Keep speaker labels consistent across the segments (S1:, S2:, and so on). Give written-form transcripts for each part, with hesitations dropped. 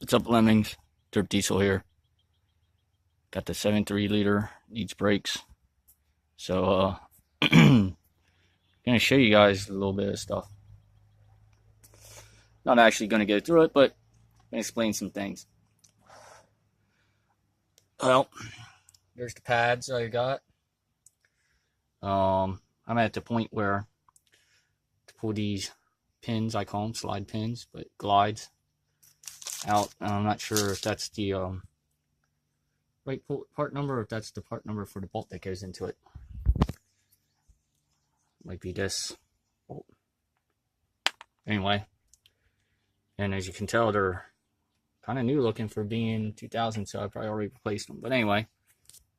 S1: What's up, Lemmings? Dirt Diesel here. Got the 7.3 liter, needs brakes. So, gonna show you guys a little bit of stuff. Not actually gonna go through it, but gonna explain some things. Well, there's the pads I got. I'm at the point where to pull these pins, I call them slide pins, but glides out. I'm not sure if that's the right part number or if that's the part number for the bolt that goes into it. Might be this bolt. Anyway, and as you can tell, they're kind of new looking for being 2000, so I probably already replaced them. But anyway,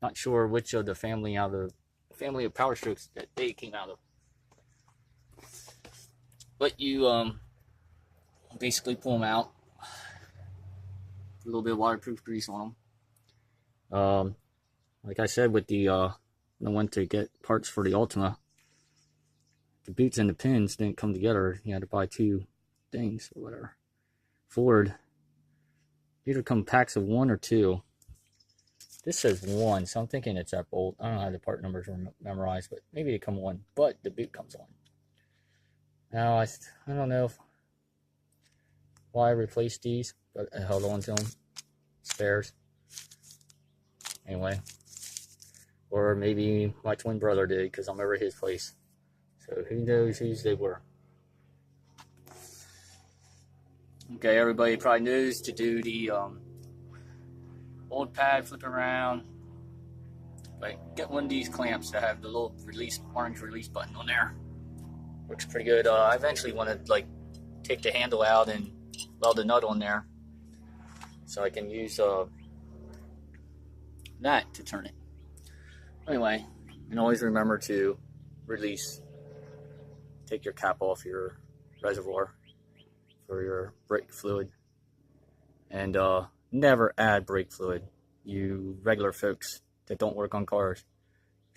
S1: not sure which of the family of Power Strokes that they came out of. But you basically pull them out, a little bit of waterproof grease on them. Like I said, with the when I went to get parts for the Ultima, the boots and the pins didn't come together. You had to buy two things or whatever. Ford either come packs of one or two. This says one, so I'm thinking it's that bolt. I don't have the part numbers memorized, but maybe they come one, but the boot comes on. Now, I don't know why I replaced these, but I held on to them. Spares. Anyway. Or maybe my twin brother did, because I'm over at his place. So who knows whose they were. Okay, everybody probably knows to do the old pad, flip around. Like, get one of these clamps that have the little orange release button on there. Works pretty good. I eventually want to take the handle out and weld a nut on there, so I can use that to turn it. Anyway, and always remember to take your cap off your reservoir for your brake fluid, and never add brake fluid, you regular folks that don't work on cars.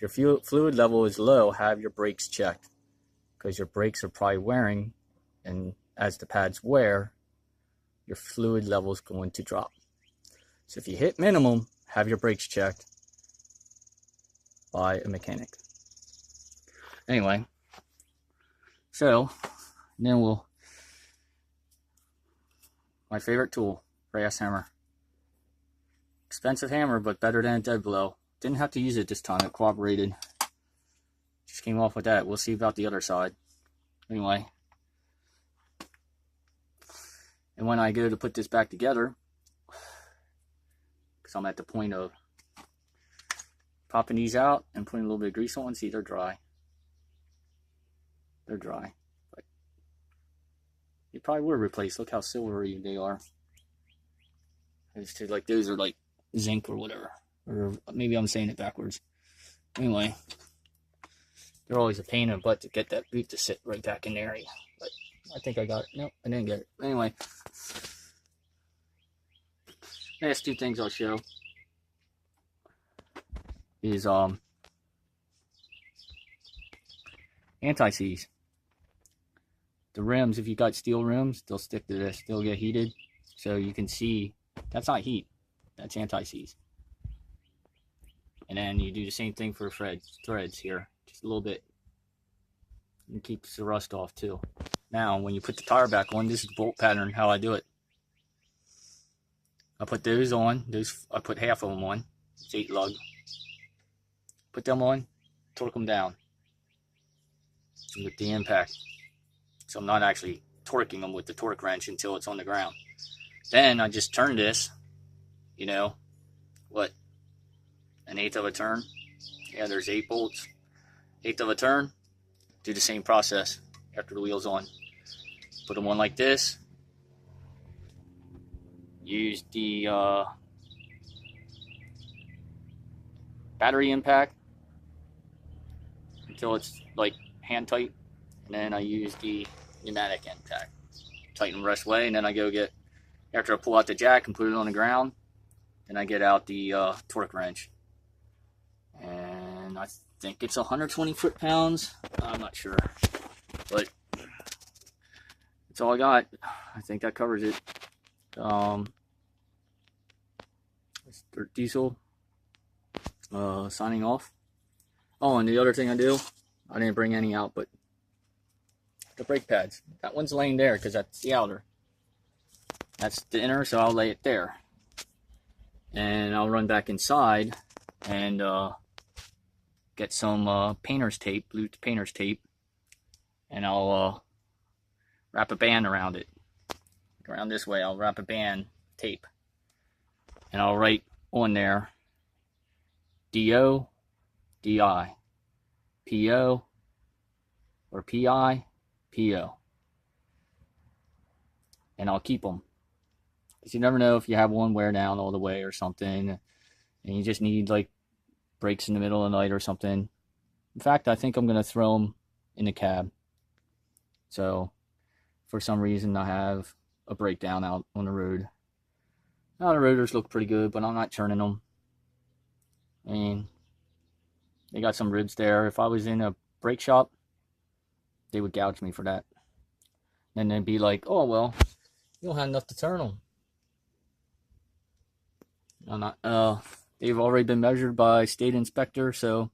S1: If your fluid level is low, have your brakes checked, because your brakes are probably wearing, and as the pads wear, your fluid level is going to drop. So if you hit minimum, have your brakes checked by a mechanic. Anyway, so then my favorite tool, brass hammer. Expensive hammer, but better than a dead blow. Didn't have to use it this time, it cooperated. Just came off with that. We'll see about the other side. Anyway. And when I go to put this back together, because I'm at the point of popping these out and putting a little bit of grease on, see, they're dry. They're dry. But you probably would replace. Look how silvery they are. Like those are like zinc or whatever. Or maybe I'm saying it backwards. Anyway. They're always a pain in the butt to get that boot to sit right back in there. But I think I got it. Nope, I didn't get it. Anyway. Last two things I'll show is anti-seize. The rims, if you got steel rims, they'll stick to this. They'll get heated. So you can see, that's not heat. That's anti-seize. And then you do the same thing for threads here. Just a little bit. It keeps the rust off too. Now, when you put the tire back on, this is the bolt pattern, how I do it. I put those on. I put half of them on. It's 8 lug. Put them on, torque them down with the impact. So I'm not actually torquing them with the torque wrench until it's on the ground. Then I just turn this, you know, what, 1/8 of a turn? Yeah, there's 8 bolts. 1/8 of a turn. Do the same process after the wheel's on. Put them on like this. Use the battery impact until it's like hand tight, and then I use the pneumatic impact. Tighten the rest way, and then I go get, after I pull out the jack and put it on the ground, then I get out the torque wrench. And I think it's 120 foot-pounds. I'm not sure, but that's all I got. I think that covers it. Dirt Diesel, signing off. Oh, and the other thing I didn't bring any out, but the brake pads. That one's laying there because that's the outer. That's the inner, so I'll lay it there. And I'll run back inside and get some painter's tape, blue painter's tape, and I'll wrap a band around it. Around this way, I'll wrap a band tape, and I'll write on there DO, DI, PO, or PI, PO, and I'll keep them. Because you never know if you have one wear down all the way or something, and you just need like brakes in the middle of the night or something. In fact, I think I'm going to throw them in the cab. So, for some reason, I have a breakdown out on the road. Now the rotors look pretty good, but I'm not turning them. I mean, they got some ribs there. If I was in a brake shop, they would gouge me for that. And they'd be like, oh, well, you don't have enough to turn them. I'm not, they've already been measured by state inspector, so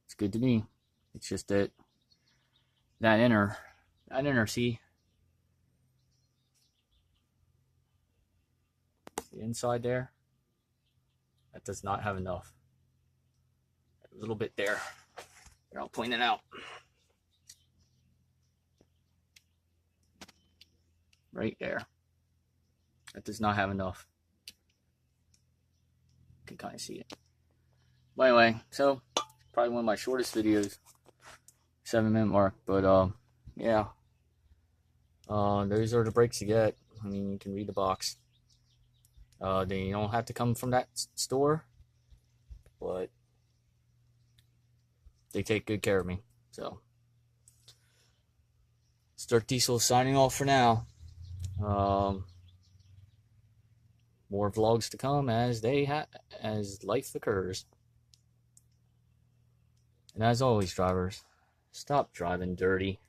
S1: it's good to me. It's just that inner, see? The inside there, that does not have enough. A little bit there. Here, I'll point it out. Right there. That does not have enough. You can kind of see it. But anyway, so probably one of my shortest videos, 7-minute mark. But yeah, those are the brakes you get. I mean, you can read the box. They don't have to come from that store, but they take good care of me. So, Dirt Diesel signing off for now. More vlogs to come as life occurs. And as always, drivers, stop driving dirty.